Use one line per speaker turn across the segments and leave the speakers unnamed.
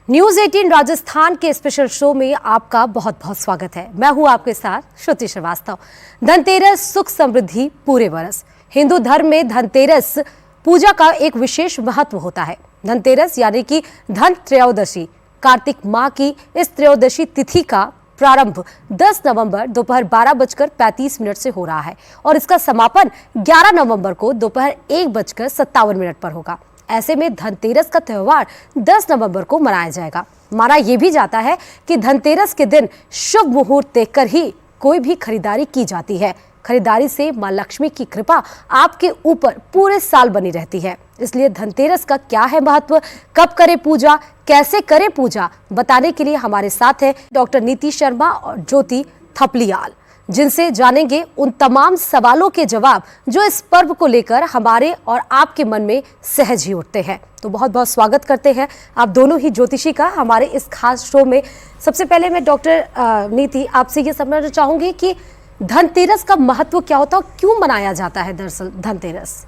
News 18 Rajasthan के special show में आपका बहुत बहुत स्वागत है। मैं हूं आपके साथ श्रुति श्रीवास्तव। धनतेरस सुख समृद्धि पूरे बरस। हिंदू धर्म में धनतेरस पूजा का एक विशेष महत्व होता है। धनतेरस यानी कि धन त्रयोदशी, कार्तिक माह की इस त्रयोदशी तिथि का प्रारंभ 10 नवंबर दोपहर 12:35 से हो रहा है और इसका समापन 11 नवंबर को दोपहर 1:57 पर होगा। ऐसे में धनतेरस का त्यौहार 10 नवंबर को मनाया जाएगा। माना यह भी जाता है कि धनतेरस के दिन शुभ मुहूर्त देखकर ही कोई भी खरीदारी की जाती है। खरीदारी से मां लक्ष्मी की कृपा आपके ऊपर पूरे साल बनी रहती है। इसलिए धनतेरस का क्या है महत्व, कब करें पूजा, कैसे करें पूजा, बताने के लिए हमारे साथ है डॉक्टर नीति शर्मा और ज्योति थपलियाल, जिनसे जानेंगे उन तमाम सवालों के जवाब जो इस पर्व को लेकर हमारे और आपके मन में सहज ही उठते हैं। तो बहुत बहुत स्वागत करते हैं आप दोनों ही ज्योतिषी का हमारे इस खास शो में। सबसे पहले मैं डॉक्टर नीति आपसे ये समझना चाहूंगी कि धनतेरस का महत्व क्या होता है और क्यों मनाया जाता है दरअसल धनतेरस?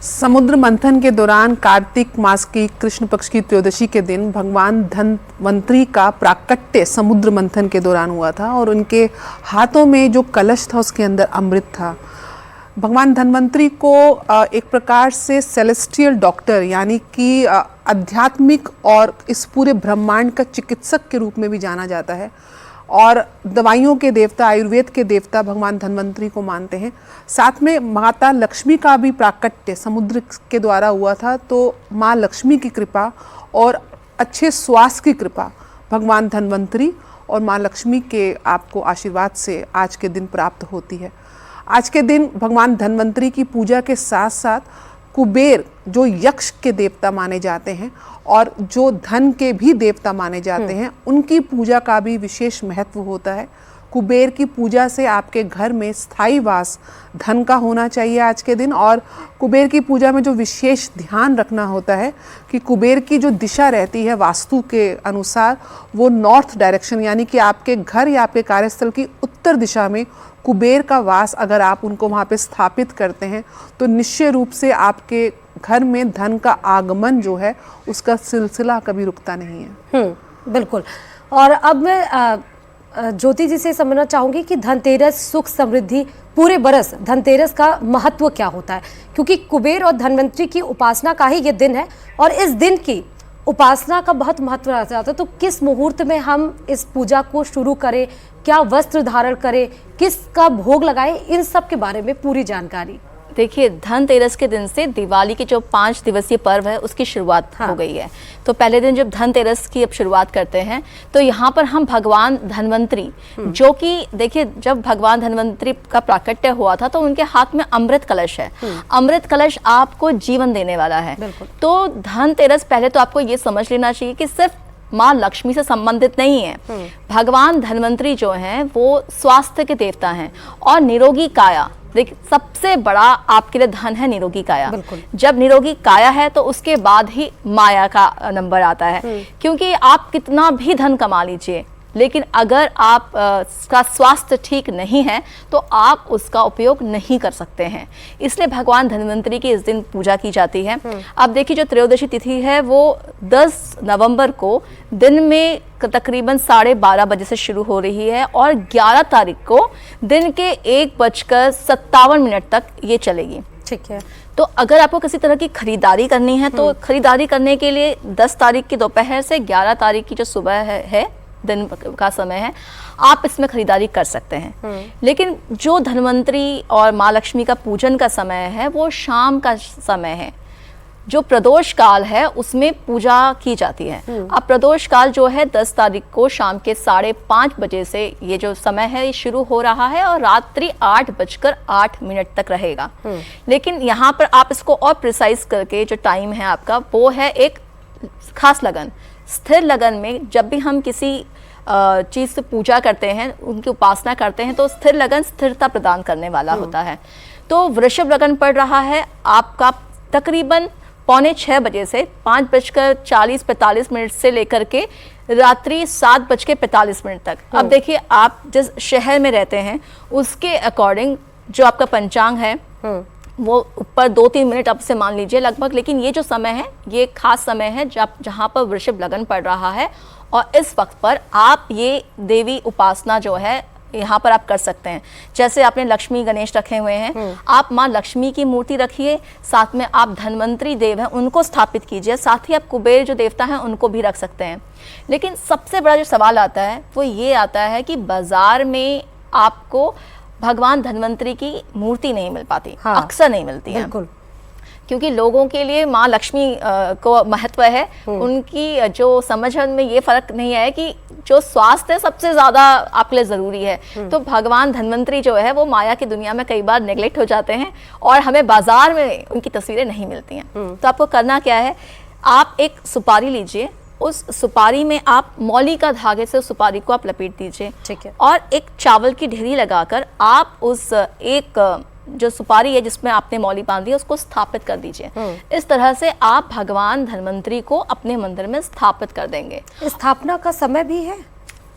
समुद्र मंथन के दौरान कार्तिक मास की कृष्ण पक्ष की त्रयोदशी के दिन भगवान धनवंतरी का प्राकट्य समुद्र मंथन के दौरान हुआ था और उनके हाथों में जो कलश था उसके अंदर अमृत था। भगवान धनवंतरी को एक प्रकार से सेलेस्टियल डॉक्टर यानी कि आध्यात्मिक और इस पूरे ब्रह्मांड का चिकित्सक के रूप में भी जाना जाता है और दवाइयों के देवता, आयुर्वेद के देवता भगवान धनवंतरी को मानते हैं। साथ में माता लक्ष्मी का भी प्राकट्य समुद्र के द्वारा हुआ था, तो माँ लक्ष्मी की कृपा और अच्छे स्वास्थ्य की कृपा भगवान धनवंतरी और माँ लक्ष्मी के आपको आशीर्वाद से आज के दिन प्राप्त होती है। आज के दिन भगवान धनवंतरी की पूजा के साथ साथ कुबेर जो यक्ष के देवता माने जाते हैं और जो धन के भी देवता माने जाते हैं, उनकी पूजा का भी विशेष महत्व होता है। कुबेर की पूजा से आपके घर में स्थायी वास धन का होना चाहिए आज के दिन। और कुबेर की पूजा में जो विशेष ध्यान रखना होता है कि कुबेर की जो दिशा रहती है वास्तु के अनुसार, वो नॉर्थ डायरेक्शन यानी कि आपके घर या आपके कार्यस्थल की उत्तर दिशा में कुबेर का वास अगर आप उनको वहाँ पे स्थापित करते हैं तो निश्चय रूप से आपके घर में धन का आगमन जो है उसका सिलसिला कभी रुकता नहीं है।
बिल्कुल। और अब मैं ज्योति जी से समझना चाहूंगी कि धनतेरस सुख समृद्धि पूरे बरस, धनतेरस का महत्व क्या होता है? क्योंकि कुबेर और धनवंतरी की उपासना का ही ये दिन है और इस दिन की उपासना का बहुत महत्व रहता है। तो किस मुहूर्त में हम इस पूजा को शुरू करें, क्या वस्त्र धारण करें, किसका भोग लगाएं, इन सब के बारे में पूरी जानकारी।
देखिए, धनतेरस के दिन से दिवाली की जो 5 दिवसीय पर्व है उसकी शुरुआत हो गई है। तो पहले दिन जब धनतेरस की अब शुरुआत करते हैं तो यहाँ पर हम भगवान धनवंतरी, जो कि देखिए जब भगवान धनवंतरी का प्राकट्य हुआ था तो उनके हाथ में अमृत कलश है। अमृत कलश आपको जीवन देने वाला है। तो धनतेरस पहले तो आपको ये समझ लेना चाहिए कि सिर्फ माँ लक्ष्मी से संबंधित नहीं है। भगवान धनवंतरी जो हैं वो स्वास्थ्य के देवता हैं और निरोगी काया, देखिए सबसे बड़ा आपके लिए धन है निरोगी काया। जब निरोगी काया है तो उसके बाद ही माया का नंबर आता है। क्योंकि आप कितना भी धन कमा लीजिए लेकिन अगर आप का स्वास्थ्य ठीक नहीं है तो आप उसका उपयोग नहीं कर सकते हैं। इसलिए भगवान धनवंतरी की इस दिन पूजा की जाती है। अब देखिए, जो त्रयोदशी तिथि है वो 10 नवंबर को दिन में तकरीबन 12:30 से शुरू हो रही है और 11 तारीख को दिन के 1:57 तक ये चलेगी।
ठीक है।
तो अगर आपको किसी तरह की खरीदारी करनी है तो खरीदारी करने के लिए 10 तारीख की दोपहर से 11 तारीख की जो सुबह है दिन का समय है, आप इसमें खरीदारी कर सकते हैं। लेकिन जो धनवंतरी और माँ लक्ष्मी का पूजन का समय है वो शाम का समय है। जो प्रदोष काल है उसमें पूजा की जाती है। अब प्रदोष काल जो है 10 तारीख को शाम के 5:30 बजे से ये जो समय है ये शुरू हो रहा है और रात्रि 8:08 तक रहेगा। लेकिन यहाँ पर आप इसको और प्रिसाइज करके जो टाइम है आपका वो है एक खास लगन। स्थिर लगन में जब भी हम किसी चीज़ से पूजा करते हैं, उनकी उपासना करते हैं, तो स्थिर लगन स्थिरता प्रदान करने वाला होता है। तो वृषभ लगन पड़ रहा है आपका तकरीबन 5:45 बजे से 5:40-45 से लेकर के रात्रि 7:45 तक। अब देखिए, आप जिस शहर में रहते हैं उसके अकॉर्डिंग जो आपका पंचांग है वो ऊपर 2-3 मिनट अब से मान लीजिए लगभग, लेकिन ये जो समय है ये खास समय है जहाँ पर वृषभ लगन पड़ रहा है, और इस वक्त पर आप ये देवी उपासना जो है यहाँ पर आप कर सकते हैं। जैसे आपने लक्ष्मी गणेश रखे हुए हैं, आप माँ लक्ष्मी की मूर्ति रखिए, साथ में आप धन्वंतरी देव हैं उनको स्थापित कीजिए, साथ ही आप कुबेर जो देवता हैं उनको भी रख सकते हैं। लेकिन सबसे बड़ा जो सवाल आता है वो ये आता है कि बाजार में आपको भगवान धन्वंतरी की मूर्ति नहीं मिल पाती, अक्सर नहीं मिलती है,
बिल्कुल,
क्योंकि लोगों के लिए माँ लक्ष्मी को महत्व है, उनकी जो समझ में ये फर्क नहीं है कि जो स्वास्थ्य सबसे ज्यादा आपके लिए जरूरी है। तो भगवान धन्वंतरी जो है वो माया की दुनिया में कई बार नेग्लेक्ट हो जाते हैं और हमें बाजार में उनकी तस्वीरें नहीं मिलती हैं। तो आपको करना क्या है, आप एक सुपारी लीजिए, उस सुपारी में आप मौली का धागे से उस सुपारी को आप लपेट दीजिए,
ठीक है,
और एक चावल की ढेरी लगाकर आप उस एक जो सुपारी है जिसमें आपने मौली बांधी है उसको स्थापित कर दीजिए। इस तरह से आप भगवान धन्वंतरी को अपने मंदिर में स्थापित कर देंगे।
स्थापना का समय भी है?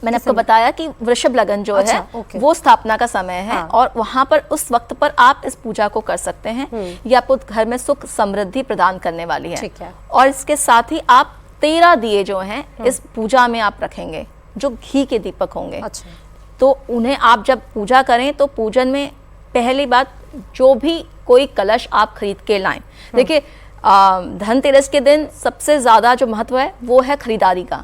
मैंने आपको बताया कि वृषभ लगन जो है वो स्थापना का समय है, और वहां पर उस वक्त पर आप इस पूजा को कर सकते हैं। ये आपको घर में सुख समृद्धि प्रदान करने वाली है। और इसके साथ ही आप 13 दिए जो हैं इस पूजा में आप रखेंगे, जो घी के दीपक होंगे। तो उन्हें आप जब पूजा करें तो पूजन में पहली बात, जो भी कोई कलश आप खरीद के लाएं। देखिए धनतेरस के दिन सबसे ज्यादा जो महत्व है वो है खरीदारी का।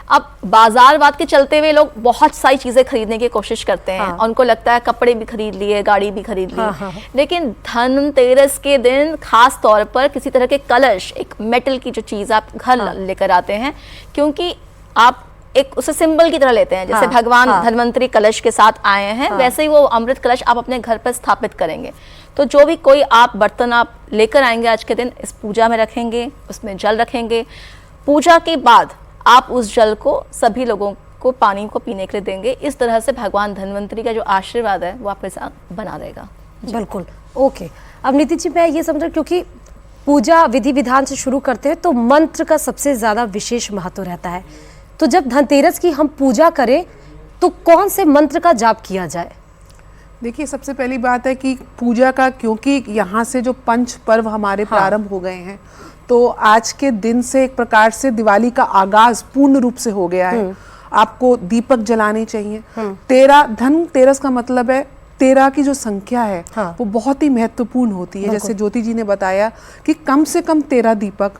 अब बाजारवाद के चलते हुए लोग बहुत सारी चीजें खरीदने की कोशिश करते हैं, उनको लगता है कपड़े भी खरीद लिए, गाड़ी भी खरीद ली, लेकिन धनतेरस के दिन खास तौर पर किसी तरह के कलश, एक मेटल की जो चीज आप घर लेकर आते हैं, क्योंकि आप एक उसे सिंबल की तरह लेते हैं। जैसे भगवान धन्वंतरी कलश के साथ आए हैं, वैसे ही वो अमृत कलश आप अपने घर पर स्थापित करेंगे। तो जो भी कोई आप बर्तन आप लेकर आएंगे आज के दिन, इस पूजा में रखेंगे, उसमें जल रखेंगे। पूजा के बाद आप उस जल को सभी लोगों को पानी को पीने के लिए देंगे। इस तरह से भगवान धन्वंतरी का जो आशीर्वाद है वो आपके साथ बना रहेगा।
बिल्कुल, ओके। अब नीति जी, मैं ये समझ, क्योंकि पूजा विधि विधान से शुरू करते हैं तो मंत्र का सबसे ज्यादा विशेष महत्व रहता है, तो जब धनतेरस की हम पूजा करें तो कौन से मंत्र का जाप किया जाए?
देखिए, सबसे पहली बात है कि पूजा का, क्योंकि यहाँ से जो पंच पर्व हमारे प्रारंभ हो गए हैं, तो आज के दिन से एक प्रकार से दिवाली का आगाज पूर्ण रूप से हो गया है। आपको दीपक जलाने चाहिए। 13 धनतेरस का मतलब है 13 की जो संख्या है वो बहुत ही महत्वपूर्ण होती है। जैसे ज्योति जी ने बताया कि कम से कम 13 दीपक।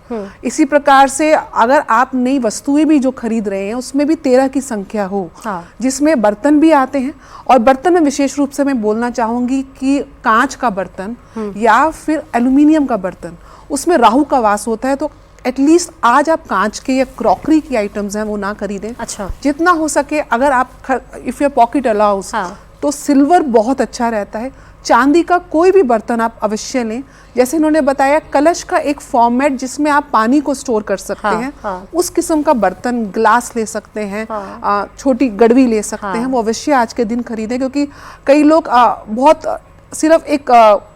इसी प्रकार से अगर आप नई वस्तुएं भी जो खरीद रहे हैं उसमें भी 13 की संख्या हो, जिसमें बर्तन भी आते हैं। और बर्तन में विशेष रूप से मैं बोलना चाहूंगी कि कांच का बर्तन या फिर एल्यूमिनियम का बर्तन, उसमें राहु का वास होता है। तो एटलीस्ट आज आप कांच के या क्रॉकरी की आइटम्स हैं वो ना खरीदें। जितना हो सके, अगर आप इफ योर पॉकेट अलाउज, तो सिल्वर बहुत अच्छा रहता है। चांदी का कोई भी बर्तन आप अवश्य लें। जैसे इन्होंने बताया, कलश का एक फॉर्मेट जिसमें आप पानी को स्टोर कर सकते हैं, उस किस्म का बर्तन, ग्लास ले सकते हैं, छोटी गड़वी ले सकते हैं, वो अवश्य आज के दिन खरीदें। क्योंकि कई लोग बहुत सिर्फ एक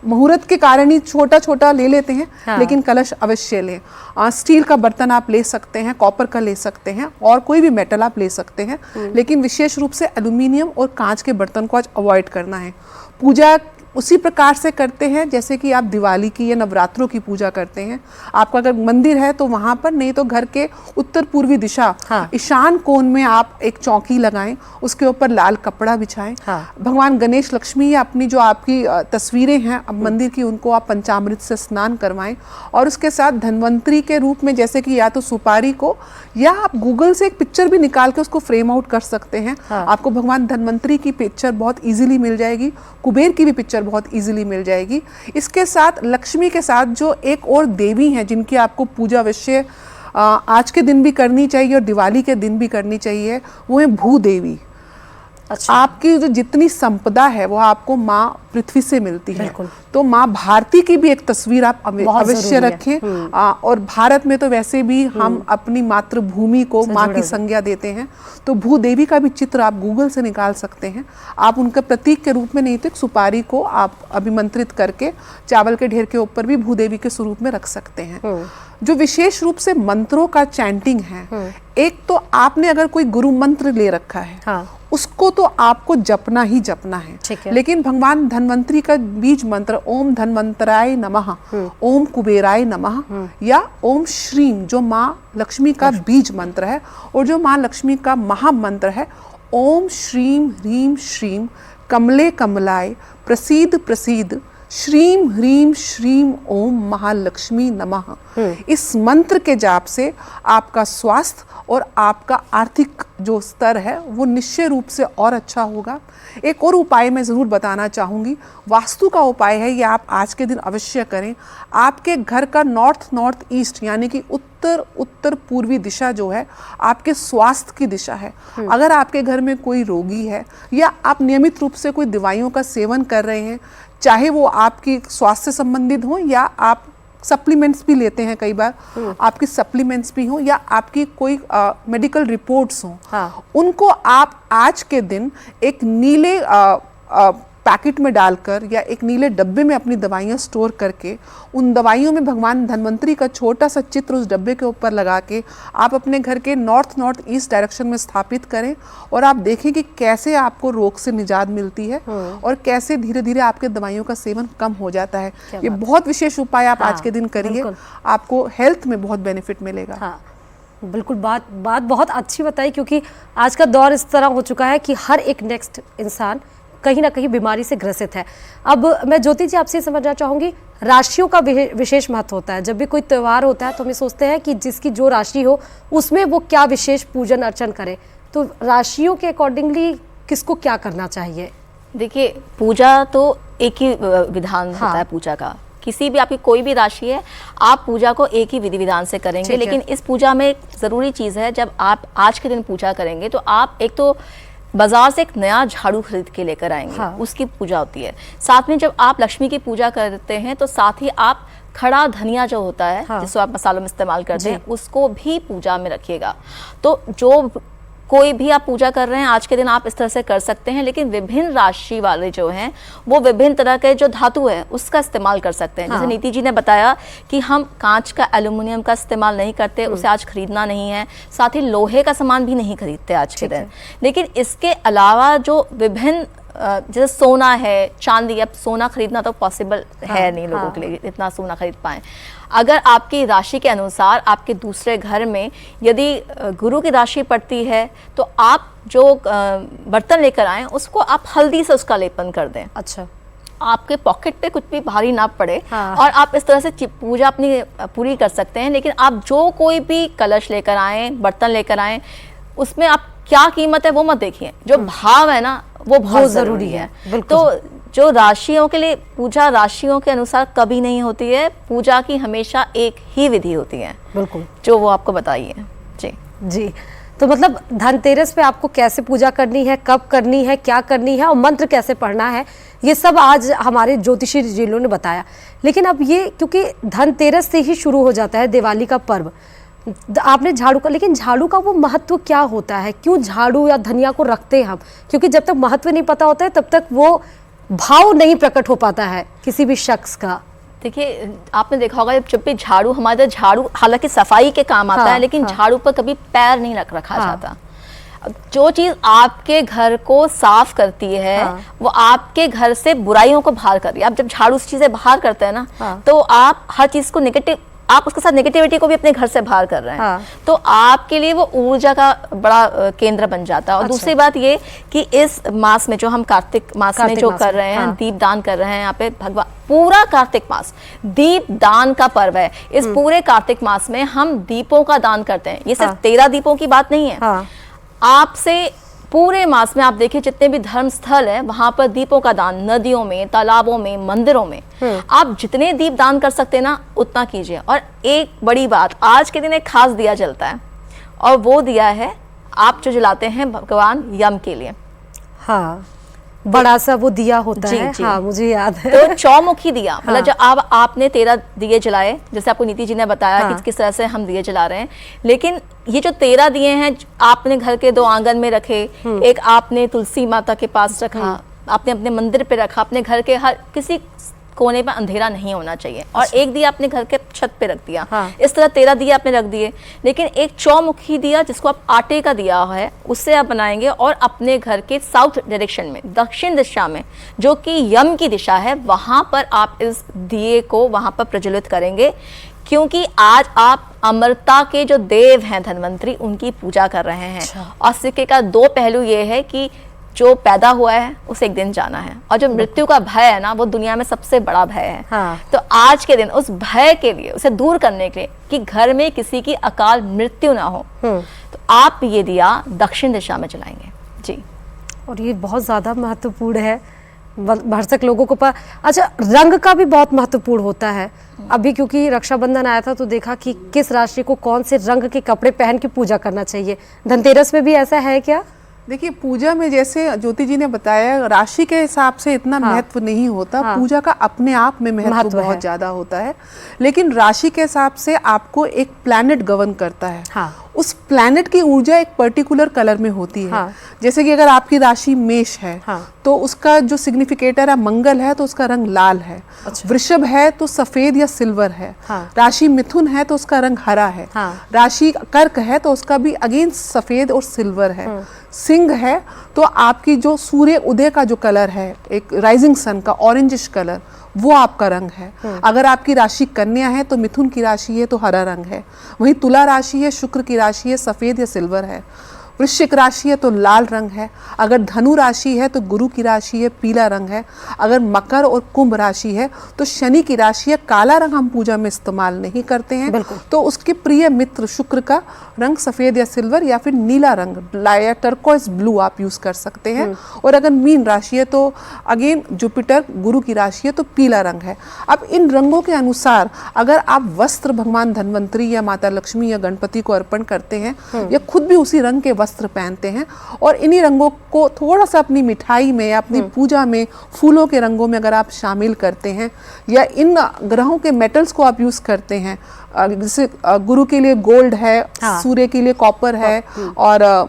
मुहूर्त के कारण ही छोटा छोटा ले लेते हैं, लेकिन कलश अवश्य लें। स्टील का बर्तन आप ले सकते हैं, कॉपर का ले सकते हैं, और कोई भी मेटल आप ले सकते हैं, लेकिन विशेष रूप से एल्यूमिनियम और कांच के बर्तन को आज अवॉइड करना है। पूजा उसी प्रकार से करते हैं जैसे कि आप दिवाली की या नवरात्रों की पूजा करते हैं। आपका अगर मंदिर है तो वहाँ पर, नहीं तो घर के उत्तर पूर्वी दिशा ईशान कोण में आप एक चौकी लगाएं, उसके ऊपर लाल कपड़ा बिछाएं। भगवान गणेश, लक्ष्मी या अपनी जो आपकी तस्वीरें हैं अब मंदिर की, उनको आप पंचामृत से स्नान करवाएं। और उसके साथ धन्वंतरी के रूप में, जैसे कि या तो सुपारी को, या आप गूगल से एक पिक्चर भी निकाल के उसको फ्रेम आउट कर सकते हैं। आपको भगवान धन्वंतरी की पिक्चर बहुत ईजिली मिल जाएगी, कुबेर की भी पिक्चर बहुत इजीली मिल जाएगी। इसके साथ लक्ष्मी के साथ जो एक और देवी हैं जिनकी आपको पूजा अवश्य आज के दिन भी करनी चाहिए और दिवाली के दिन भी करनी चाहिए, वो है भूदेवी। आपकी जो जितनी संपदा है वो आपको माँ पृथ्वी से मिलती है। तो माँ भारती की भी एक तस्वीर आप अवश्य रखें। और भारत में तो वैसे भी हम अपनी मातृभूमि को माँ की संज्ञा देते हैं, तो भूदेवी का भी चित्र आप गूगल से निकाल सकते हैं। आप उनका प्रतीक के रूप में, नहीं तो एक सुपारी को आप अभिमंत्रित करके चावल के ढेर के ऊपर भी भूदेवी के स्वरूप में रख सकते हैं। जो विशेष रूप से मंत्रों का चैंटिंग है, एक तो आपने अगर कोई गुरु मंत्र ले रखा है, उसको तो आपको जपना ही जपना है।
ठीक है।
लेकिन भगवान धन्वंतरी का बीज मंत्र ओम धन्वंतराय नमः, ओम कुबेराय नमः या ओम श्रीम, जो माँ लक्ष्मी का बीज मंत्र है, और जो माँ लक्ष्मी का महामंत्र है ओम श्रीम ह्रीम श्रीम कमले कमलाय प्रसीद प्रसीद श्रीम ह्रीम श्रीम ओम महालक्ष्मी नमः। इस मंत्र के जाप से आपका स्वास्थ्य और आपका आर्थिक जो स्तर है वो निश्चय रूप से और अच्छा होगा। एक और उपाय मैं ज़रूर बताना चाहूँगी, वास्तु का उपाय है, ये आप आज के दिन अवश्य करें। आपके घर का नॉर्थ ईस्ट यानी कि उत्तर पूर्वी दिशा जो है आपके स्वास्थ्य की दिशा है। अगर आपके घर में कोई रोगी है या आप नियमित रूप से कोई दवाइयों का सेवन कर रहे हैं, चाहे वो आपकी स्वास्थ्य से संबंधित हो या आप सप्लीमेंट्स भी लेते हैं, कई बार आपकी सप्लीमेंट्स भी हो या आपकी कोई मेडिकल रिपोर्ट्स हों,
हाँ।
उनको आप आज के दिन एक नीले पैकेट में डालकर या एक नीले डब्बे में अपनी दवाइयाँ स्टोर करके उन दवाइयों में भगवान धन्वंतरी का छोटा सा चित्र उस डब्बे के ऊपर लगा के आप अपने घर के नॉर्थ ईस्ट डायरेक्शन में स्थापित करें, और आप देखें कि कैसे आपको रोग से निजात मिलती है और कैसे धीरे धीरे आपके दवाइयों का सेवन कम हो जाता है। ये बहुत विशेष उपाय आप आज के दिन करिए, आपको हेल्थ में बहुत बेनिफिट मिलेगा।
हाँ, बिल्कुल बात बहुत अच्छी बताई, क्योंकि आज का दौर इस तरह हो चुका है कि हर एक नेक्स्ट इंसान कहीं ना कहीं बीमारी से ग्रसित है। अब मैं ज्योति जी आपसे समझना चाहूँगी, राशियों का विशेष महत्व होता है। जब भी कोई त्यौहार होता है तो हम सोचते हैं कि जिसकी जो राशि हो उसमें वो क्या विशेष पूजन अर्चन करे, तो राशियों के अकॉर्डिंगली किसको क्या करना चाहिए? देखिए,
पूजा तो एक ही विधान होता है पूजा का। किसी भी आपकी कोई भी राशि है, आप पूजा को एक ही विधि विधान से करेंगे, लेकिन इस पूजा में एक ज़रूरी चीज़ है, जब आप आज के दिन पूजा करेंगे तो आप एक तो बाजार से एक नया झाड़ू खरीद के लेकर आएंगे, हाँ। उसकी पूजा होती है। साथ में जब आप लक्ष्मी की पूजा करते हैं तो साथ ही आप खड़ा धनिया जो होता है, हाँ। जिसको आप मसालों में इस्तेमाल करते हैं, उसको भी पूजा में रखिएगा। तो जो कोई भी आप पूजा कर रहे हैं आज के दिन आप इस तरह से कर सकते हैं, लेकिन विभिन्न राशि वाले जो हैं वो विभिन्न तरह के जो धातु है उसका इस्तेमाल कर सकते हैं। हाँ। जैसे नीति जी ने बताया कि हम कांच का एल्यूमिनियम का इस्तेमाल नहीं करते, उसे आज खरीदना नहीं है, साथ ही लोहे का सामान भी नहीं खरीदते आज के दिन। लेकिन इसके अलावा जो विभिन्न जैसे सोना है, चांदी, अब सोना खरीदना तो पॉसिबल है नहीं लोगों के लिए, इतना सोना खरीद पाएं। अगर आपकी राशि के अनुसार आपके दूसरे घर में यदि गुरु की राशि पड़ती है तो आप जो बर्तन लेकर आएं उसको आप हल्दी से उसका लेपन कर दें। अच्छा, आपके पॉकेट पे कुछ भी भारी ना पड़े, हाँ। और आप इस तरह से पूजा अपनी पूरी कर सकते हैं। लेकिन आप जो कोई भी कलश लेकर आएँ, बर्तन लेकर आएँ, उसमें आप क्या कीमत है वो मत देखिए, जो भाव है ना वो बहुत ज़रूरी है। तो जो राशियों के लिए पूजा राशियों के अनुसार कभी नहीं होती है, पूजा की हमेशा एक ही विधि होती है, बिल्कुल, जो वो आपको बताइए। जी
जी, तो मतलब धनतेरस पे आपको कैसे पूजा करनी है, कब करनी है, क्या करनी है और मंत्र कैसे पढ़ना है, ये सब आज हमारे ज्योतिषी जिलों ने बताया। लेकिन अब ये क्योंकि धनतेरस से ही शुरू हो जाता है दिवाली का पर्व, आपने झाड़ू का, लेकिन झाड़ू का वो महत्व क्या होता है, क्यों झाड़ू या धनिया को रखते हैं हम? क्योंकि जब तक महत्व नहीं पता होता है तब तक वो भाव नहीं प्रकट हो पाता है किसी भी शख्स का।
देखिए, आपने देखा होगा जब भी झाड़ू, हमारे झाड़ू हालांकि सफाई के काम आता है, लेकिन झाड़ू पर कभी पैर नहीं रखा जाता। जो चीज आपके घर को साफ करती है, वो आपके घर से बुराइयों को बाहर कर रही है। आप जब झाड़ू उस चीजें बाहर करते हैं ना, तो आप हर चीज को नेगेटिव, आप उसके साथ नेगेटिविटी को भी अपने घर से बाहर कर रहे हैं, तो आपके लिए वो ऊर्जा का बड़ा केंद्र बन जाता है। और दूसरी बात ये कि इस मास में जो हम कार्तिक मास में जो कर रहे हैं, दीप दान कर रहे हैं, यहाँ पे भगवान, पूरा कार्तिक मास दीप दान का पर्व है। इस पूरे कार्तिक मास में हम दीपों का दान करते हैं। ये सिर्फ 13 दीपों की बात नहीं है। आपसे पूरे मास में आप देखिए जितने भी धर्म स्थल है वहां पर दीपों का दान, नदियों में, तालाबों में, मंदिरों में, आप जितने दीप दान कर सकते हैं ना उतना कीजिए। और एक बड़ी बात, आज के दिन एक खास दिया जलता है, और वो दिया है आप जो जलाते हैं भगवान यम के लिए। हाँ,
बड़ा सा वो दिया होता है। हाँ, मुझे याद है।
तो चौमुखी दिया, मतलब जब आपने 13 दिए जलाए, जैसे आपको नीति जी ने बताया कि किस तरह से हम दिए जला रहे हैं, लेकिन ये जो 13 दिए हैं आपने घर के 2 आंगन में रखे, एक आपने तुलसी माता के पास रखा, आपने अपने मंदिर पे रखा, अपने घर के हर किसी कोने पे अंधेरा नहीं होना चाहिए। और एक दिया अपने घर के छत पे रख दिया,
हाँ।
इस तरह 13 दिया आपने रख दिए। लेकिन एक चौमुखी दिया जिसको आप आटे का दिया है उससे आप बनाएंगे और अपने घर के साउथ डायरेक्शन में, दक्षिण दिशा में, जो कि यम की दिशा है, वहां पर आप इस दिए को वहां पर प्रज्वलित करेंगे। क्योंकि आज आप अमरता के जो देव हैं धन्वंतरी, उनकी पूजा कर रहे हैं। और सिक्के का दो पहलू ये है कि जो पैदा हुआ है उसे एक दिन जाना है, और जो मृत्यु का भय है ना, वो दुनिया में सबसे बड़ा भय है।
हाँ।
तो आज के दिन उस भय के लिए, उसे दूर करने के लिए, कि घर में किसी की अकाल मृत्यु ना हो, तो आप ये दिया दक्षिण दिशा में जलाएंगे जी।
और ये बहुत ज़्यादा महत्वपूर्ण है भरसक लोगों को पर। अच्छा, रंग का भी बहुत महत्वपूर्ण होता है। अभी क्योंकि रक्षाबंधन आया था तो देखा कि किस राशि को कौन से रंग के कपड़े पहन के पूजा करना चाहिए। धनतेरस में भी ऐसा है क्या?
देखिए, पूजा में जैसे ज्योति जी ने बताया, राशि के हिसाब से इतना महत्व नहीं होता। पूजा का अपने आप में महत्व बहुत ज्यादा होता है, लेकिन राशि के हिसाब से आपको एक प्लैनेट गवर्न करता है।
हाँ।
उस प्लैनेट की ऊर्जा एक पर्टिकुलर कलर में होती है।
हाँ।
जैसे कि अगर आपकी राशि मेष है,
हाँ।
तो उसका जो सिग्निफिकेटर है मंगल है, तो उसका रंग लाल है।
अच्छा।
वृषभ है तो सफेद या सिल्वर है।
हाँ।
राशि मिथुन है तो उसका रंग हरा है।
हाँ।
राशि कर्क है तो उसका भी अगेन सफेद और सिल्वर है। सिंह है तो आपकी जो सूर्य उदय का जो कलर है, एक राइजिंग सन का ऑरेंजिश कलर, वो आपका रंग है। अगर आपकी राशि कन्या है तो मिथुन की राशि है तो हरा रंग है। वहीं तुला राशि है, शुक्र की राशि है, सफेद या सिल्वर है। वृश्चिक राशि है तो लाल रंग है। अगर धनु राशि है तो गुरु की राशि है, पीला रंग है। अगर मकर और कुंभ राशि है तो शनि की राशि है, काला रंग हम पूजा में इस्तेमाल नहीं करते हैं। तो उसके प्रिय मित्र शुक्र का रंग सफेद या सिल्वर या फिर नीला रंग या टर्कोइज ब्लू आप यूज कर सकते हैं। और अगर मीन राशि है तो अगेन जुपिटर गुरु की राशि है तो पीला रंग है। अब इन रंगों के अनुसार अगर आप वस्त्र भगवान धन्वंतरी या माता लक्ष्मी या गणपति को अर्पण करते हैं या खुद भी उसी रंग के वस्त्र पहनते हैं और इन्हीं रंगों को थोड़ा सा अपनी मिठाई में या अपनी पूजा में फूलों के रंगों में अगर आप शामिल करते हैं या इन ग्रहों के मेटल्स को आप यूज करते हैं, जैसे गुरु के लिए गोल्ड है, सूर्य के लिए कॉपर है और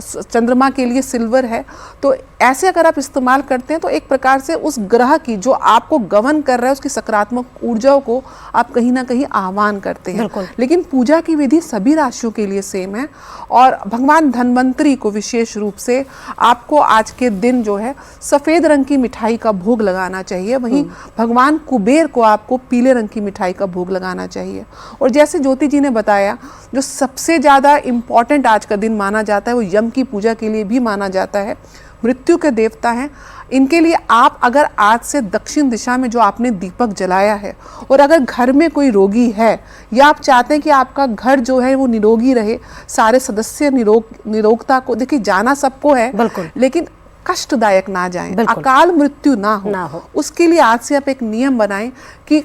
चंद्रमा के लिए सिल्वर है, तो ऐसे अगर आप इस्तेमाल करते हैं तो एक प्रकार से उस ग्रह की जो आपको गवर्न कर रहा है उसकी सकारात्मक ऊर्जाओं को आप कहीं ना कहीं आह्वान करते हैं। लेकिन पूजा की विधि सभी राशियों के लिए सेम है और भगवान धन्वंतरी को विशेष रूप से आपको आज के दिन जो है सफ़ेद रंग की मिठाई का भोग लगाना चाहिए। वहीं भगवान कुबेर को आपको पीले रंग की मिठाई का भोग लगाना चाहिए। और जैसे ज्योति जी ने बताया, जो सबसे ज़्यादा इम्पॉर्टेंट आज का दिन माना जाता है वो यम की पूजा के लिए भी माना जाता है। मृत्यु के देवता हैं, इनके लिए आप अगर आज से दक्षिण दिशा में जो आपने दीपक जलाया है और अगर घर में कोई रोगी है या आप चाहते हैं कि आपका घर जो है वो निरोगी रहे, सारे सदस्य निरोगता को, देखिए जाना सबको है लेकिन कष्टदायक ना जाए, अकाल मृत्यु ना हो। उसके लिए आज से आप एक नियम बनाएं कि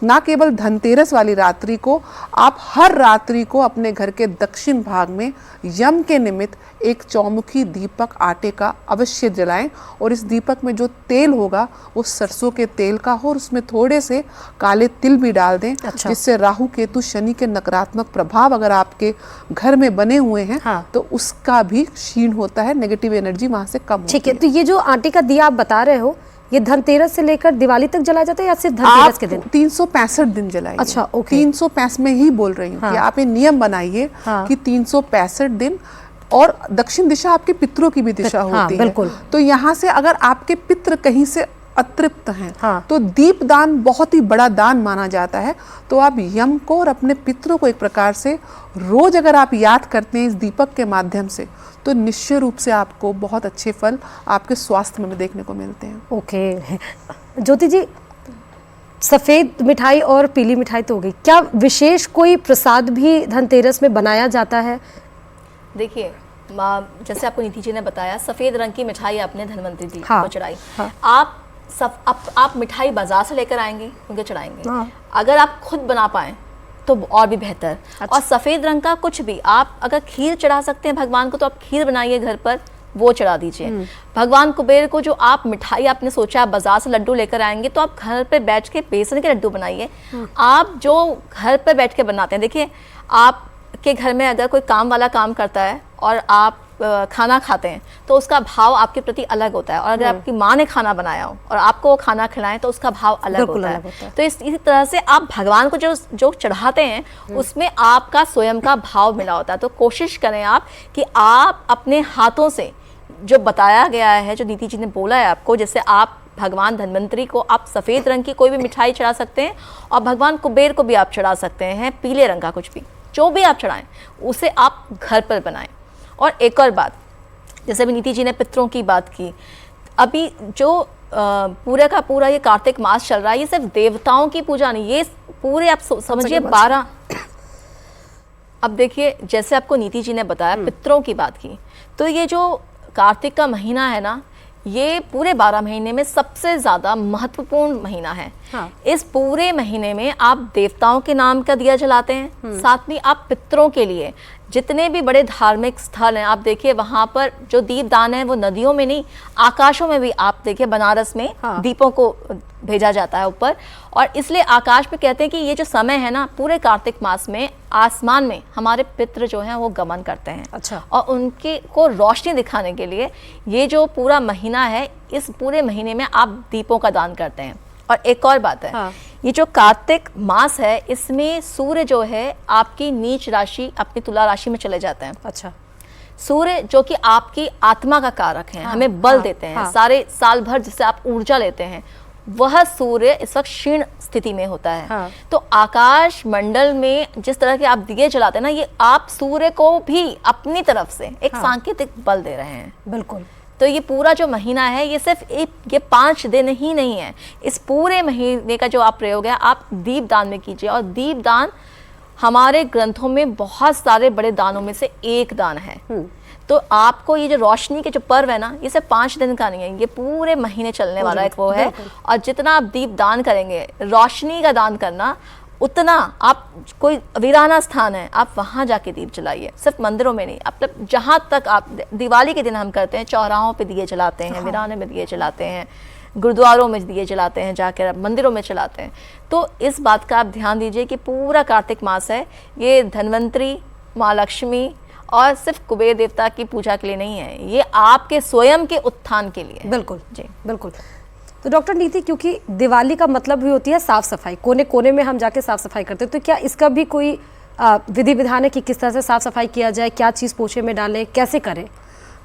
ना केवल धनतेरस वाली रात्रि को, आप हर रात्रि को अपने घर के दक्षिण भाग में यम के निमित्त एक चौमुखी दीपक आटे का अवश्य जलाएं और इस दीपक में जो तेल होगा वो सरसों के तेल का हो और उसमें थोड़े से काले तिल भी डाल दें। जिससे राहु केतु शनि के नकारात्मक प्रभाव अगर आपके घर में बने हुए हैं तो उसका भी क्षीण होता है, नेगेटिव एनर्जी वहां से कम होती है।
ठीक है, तो ये जो आटे का दिया आप बता रहे हो ये धनतेरस से लेकर दिवाली तक जलाया जाता है या सिर्फ धनतेरस के दिन?
365 दिन जलाइए।
अच्छा, ओके।
365 में ही बोल रही हूँ कि आप ये नियम बनाइए कि 365 दिन। और दक्षिण दिशा आपके पितरों की भी दिशा होती है, तो यहाँ से अगर आपके पितृ कहीं से अतृप्त हैं तो दीप दान बहुत ही बड़ा दान माना जाता है। तो आप यम को और अपने पितरों को एक प्रकार से रोज अगर आप याद करते हैं इस दीपक के माध्यम से तो निश्चय रूप से आपको बहुत अच्छे फल आपके स्वास्थ्य में देखने को मिलते हैं।
ओके ज्योति जी, सफ़ेद मिठाई और पीली मिठाई तो हो गई, क्या विशेष कोई प्रसाद भी धनतेरस में बनाया जाता है?
देखिए, जैसे आपको निधि जी ने बताया, सफ़ेद रंग की मिठाई आपने धन्वंतरी जी को चढ़ाई। आप मिठाई बाजार से लेकर आएंगे, उनके चढ़ाएंगे। अगर आप खुद बना पाएं तो और भी बेहतर। और सफ़ेद रंग का कुछ भी, आप अगर खीर चढ़ा सकते हैं भगवान को तो आप खीर बनाइए घर पर, वो चढ़ा दीजिए। भगवान कुबेर को जो आप मिठाई आपने सोचा आप बाजार से लड्डू लेकर आएंगे तो आप घर पे बैठ के बेसन के लड्डू बनाइए। आप जो घर पर बैठ के बनाते हैं, देखिए आपके घर में अगर कोई काम वाला काम करता है और आप खाना खाते हैं तो उसका भाव आपके प्रति अलग होता है, और अगर आपकी माँ ने खाना बनाया हो और आपको वो खाना खिलाएं तो उसका भाव अलग
बिल्कुल
होता
अलग
है।
होता है।
तो इसी तरह से आप भगवान को जो चढ़ाते हैं उसमें आपका स्वयं का भाव मिला होता है। तो कोशिश करें आप कि आप अपने हाथों से जो बताया गया है, जो नीति जी ने बोला है आपको, जैसे आप भगवान धन्वंतरी को आप सफ़ेद रंग की कोई भी मिठाई चढ़ा सकते हैं, और भगवान कुबेर को भी आप चढ़ा सकते हैं पीले रंग का कुछ भी, जो भी आप चढ़ाएं उसे आप घर पर बनाएं। और एक और बात, जैसे अभी नीति जी ने पितरों की बात की, अभी जो पूरा का पूरा ये कार्तिक मास चल रहा है, ये सिर्फ देवताओं की पूजा नहीं, ये पूरे आप समझिए 12। अब देखिए, जैसे आपको नीति जी ने बताया पितरों की बात की, तो ये जो कार्तिक का महीना है ना, ये पूरे 12 महीने में सबसे ज़्यादा महत्वपूर्ण महीना है।
हाँ।
इस पूरे महीने में आप देवताओं के नाम का दिया जलाते हैं, साथ में आप पितरों के लिए जितने भी बड़े धार्मिक स्थल हैं, आप देखिए वहाँ पर जो दीपदान है वो नदियों में नहीं, आकाशों में भी आप देखिए बनारस में
हाँ।
दीपों को भेजा जाता है ऊपर। और इसलिए आकाश पे कहते हैं कि ये जो समय है ना, पूरे कार्तिक मास में आसमान में हमारे पितृ जो हैं वो गमन करते हैं।
अच्छा।
और उनके को रोशनी दिखाने के लिए ये जो पूरा महीना है, इस पूरे महीने में आप दीपों का दान करते हैं। और एक और बात है,
हाँ।
ये जो कार्तिक मास है, इसमें सूर्य जो है आपकी नीच राशि अपनी तुला राशि में चले जाते हैं।
अच्छा।
सूर्य जो कि आपकी आत्मा का कारक है,
हाँ,
हमें बल
हाँ,
देते हैं,
हाँ।
सारे साल भर जिससे आप ऊर्जा लेते हैं, वह सूर्य इस वक्त क्षीण स्थिति में होता है।
हाँ।
तो आकाश मंडल में जिस तरह के आप दिए जलाते हैं ना, ये आप सूर्य को भी अपनी तरफ से एक
हाँ।
सांकेतिक बल दे रहे हैं।
बिल्कुल।
तो ये पूरा जो महीना है, ये सिर्फ ये 5 दिन ही नहीं है, इस पूरे महीने का जो आप प्रयोग है आप दीपदान में कीजिए। और दीपदान हमारे ग्रंथों में बहुत सारे बड़े दानों में से एक दान है। तो आपको ये जो रोशनी के जो पर्व है ना, ये सिर्फ 5 दिन का नहीं है, ये पूरे महीने चलने वाला एक वो है। और जितना आप दीप दान करेंगे, रोशनी का दान करना, उतना आप कोई वीराना स्थान है आप वहाँ जाके दीप जलाइए, सिर्फ मंदिरों में नहीं। मतलब जहाँ तक आप दिवाली के दिन हम करते हैं, चौराहों पे दिए जलाते हैं, वीराने में दिए जलाते हैं, गुरुद्वारों में दिए जलाते हैं, जाकर आप मंदिरों में चलाते हैं। तो इस बात का आप ध्यान दीजिए कि पूरा कार्तिक मास है, ये धन्वंतरी, माँ लक्ष्मी और सिर्फ कुबेर देवता की पूजा के लिए नहीं है, ये आपके स्वयं के उत्थान के लिए है।
बिल्कुल
जी
बिल्कुल। तो डॉक्टर नीति, क्योंकि दिवाली का मतलब भी होती है साफ सफाई, कोने कोने में हम जाके साफ सफाई करते हैं, तो क्या इसका भी कोई विधि विधान है कि किस तरह से साफ सफाई किया जाए, क्या चीज़ पोछे में डालें, कैसे करें?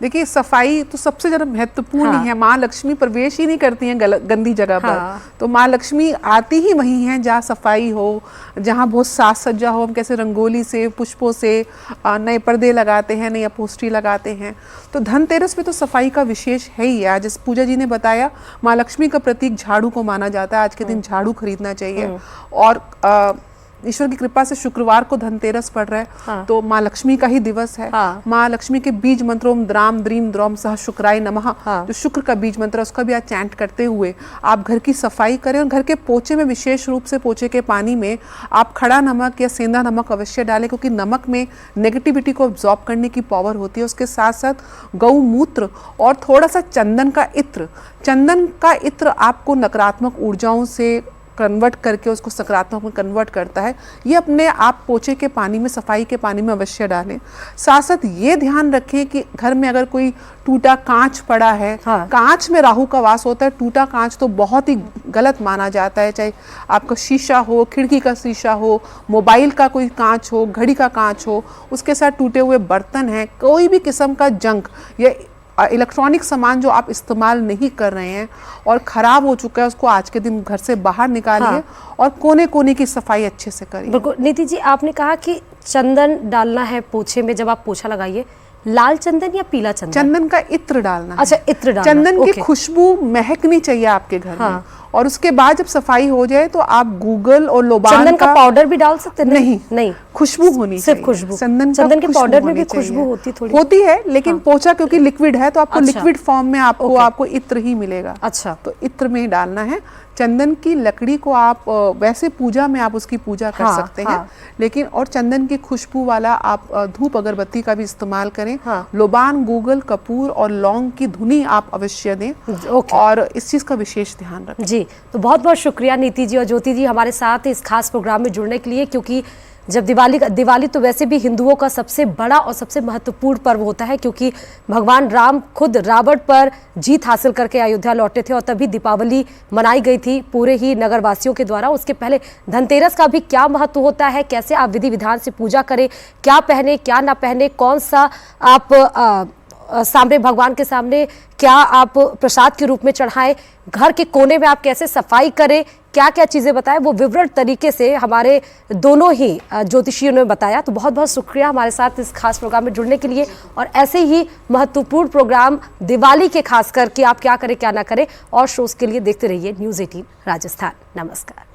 देखिए, सफाई तो सबसे ज़्यादा महत्वपूर्ण
हाँ।
है। माँ लक्ष्मी प्रवेश ही नहीं करती हैं गंदी जगह पर।
हाँ।
तो माँ लक्ष्मी आती ही वहीं हैं जहाँ सफाई हो, जहाँ बहुत साज सज्जा हो। हम कैसे रंगोली से, पुष्पों से नए पर्दे लगाते हैं, नई अपोस्ट्री लगाते हैं। तो धनतेरस पे तो सफाई का विशेष है ही। आज जैसे पूजा जी ने बताया, माँ लक्ष्मी का प्रतीक झाड़ू को माना जाता है। आज के दिन झाड़ू खरीदना चाहिए। और ईश्वर की कृपा से शुक्रवार को धनतेरस पड़ रहा है।
हाँ।
तो माँ लक्ष्मी का ही दिवस है।
हाँ।
माँ लक्ष्मी के बीज मंत्रों ओम द्राम द्रीम द्रौम सह शुक्राय नमः,
हाँ।
जो शुक्र का बीज मंत्र है, उसका भी आज चैंट करते हुए आप घर की सफाई करें। और घर के पोछे में विशेष रूप से पोछे के पानी में आप खड़ा नमक या सेंधा नमक अवश्य डालें, क्योंकि नमक में नेगेटिविटी को अब्जॉर्ब करने की पावर होती है। उसके साथ साथ गौमूत्र और थोड़ा सा चंदन का इत्र। चंदन का इत्र आपको नकारात्मक ऊर्जाओं से कन्वर्ट करके उसको सकारात्मक में कन्वर्ट करता है। ये अपने आप पोछे के पानी में, सफाई के पानी में अवश्य डालें। साथ साथ ये ध्यान रखें कि घर में अगर कोई टूटा कांच पड़ा है,
हाँ।
कांच में राहु का वास होता है। टूटा कांच तो बहुत ही गलत माना जाता है, चाहे आपका शीशा हो, खिड़की का शीशा हो, मोबाइल का कोई कांच हो, घड़ी का कांच हो, उसके साथ टूटे हुए बर्तन हैं, कोई भी किस्म का जंक या इलेक्ट्रॉनिक सामान जो आप इस्तेमाल नहीं कर रहे हैं और ख़राब हो चुका है, उसको आज के दिन घर से बाहर निकालिए।
हाँ।
और कोने कोने की सफाई अच्छे से करिए।
बिल्कुल। नीति जी, आपने कहा कि चंदन डालना है पोछे में, जब आप पोछा लगाइए, लाल चंदन या पीला चंदन?
चंदन का इत्र डालना है।
अच्छा, इत्र डालना।
चंदन की
ओके।
खुशबू महकनी चाहिए आपके घर
हाँ।
में। और उसके बाद जब सफाई हो जाए तो आप गूगल और लोबान
चंदन का पाउडर भी डाल सकते हैं?
नहीं,
नहीं,
खुशबू होनी
सिर्फ
चाहिए।
खुशबू।
चंदन
के पाउडर में
होनी
भी
चाहिए।
खुशबू होती थोड़ी?
होती है, लेकिन पोछा क्योंकि लिक्विड है तो आपको
अच्छा।
लिक्विड फॉर्म में
ओके।
आपको इत्र ही मिलेगा।
अच्छा।
तो इत्र में ही डालना है। चंदन की लकड़ी को आप वैसे पूजा में आप उसकी पूजा कर
हाँ,
सकते हैं,
हाँ।
लेकिन और चंदन की खुशबू वाला आप धूप अगरबत्ती का भी इस्तेमाल करें।
हाँ।
लोबान, गूगल, कपूर और लौंग की धुनी आप अवश्य दें।
ओके।
और इस चीज़ का विशेष ध्यान रखें।
जी, तो बहुत बहुत शुक्रिया नीति जी और ज्योति जी हमारे साथ इस खास प्रोग्राम में जुड़ने के लिए, क्योंकि जब दिवाली तो वैसे भी हिंदुओं का सबसे बड़ा और सबसे महत्वपूर्ण पर्व होता है, क्योंकि भगवान राम खुद रावण पर जीत हासिल करके अयोध्या लौटे थे और तभी दीपावली मनाई गई थी पूरे ही नगरवासियों के द्वारा। उसके पहले धनतेरस का भी क्या महत्व होता है, कैसे आप विधि विधान से पूजा करें, क्या पहने क्या ना पहने, कौन सा आप सामने भगवान के सामने क्या आप प्रसाद के रूप में चढ़ाएं, घर के कोने में आप कैसे सफाई करें, क्या क्या चीज़ें बताएं, वो विवरण तरीके से हमारे दोनों ही ज्योतिषियों ने बताया। तो बहुत बहुत शुक्रिया हमारे साथ इस खास प्रोग्राम में जुड़ने के लिए, और ऐसे ही महत्वपूर्ण प्रोग्राम दिवाली के खास करके आप क्या करें क्या ना करें और शोज के लिए देखते रहिए न्यूज़ 18 राजस्थान। नमस्कार।